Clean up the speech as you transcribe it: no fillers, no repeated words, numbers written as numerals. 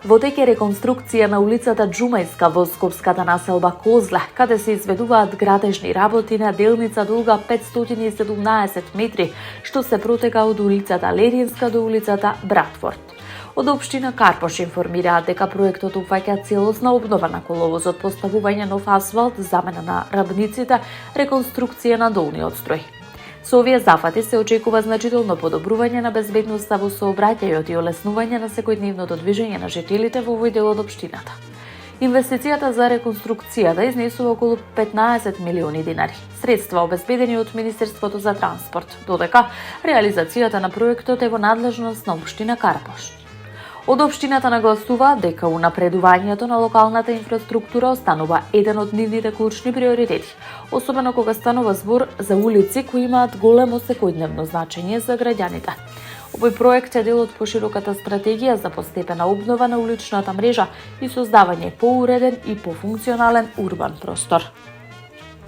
Во тек е реконструкција на улицата Џумајска во скопската населба Козле, каде се изведуваат градежни работи на делница дулга 517 метри, што се протега од улицата Леринска до улицата Братфорд. Од општина Карпош информираат дека проектот опфаќа целосна обнова на коловозот, поставување нов асфалт, замена на рабниците, реконструкција на долниот строј. Со овие зафати се очекува значително подобрување на безбедноста во сообраќајот и олеснување на секојдневното движење на жителите во овој дел од општината. Инвестицијата за реконструкцијата изнесува околу 15 милиони динари, средства обезбедени од Министерството за транспорт, додека реализацијата на проектот е во надлежност на општина Карпош. Од општината нагласуваат дека унапредувањето на локалната инфраструктура останува еден од нивните клучни приоритети, особено кога станува збор за улици кои имаат големо секојдневно значење за граѓаните. Овој проект е дел од пошироката стратегија за постепена обнова на уличната мрежа и создавање поуреден и пофункционален урбан простор.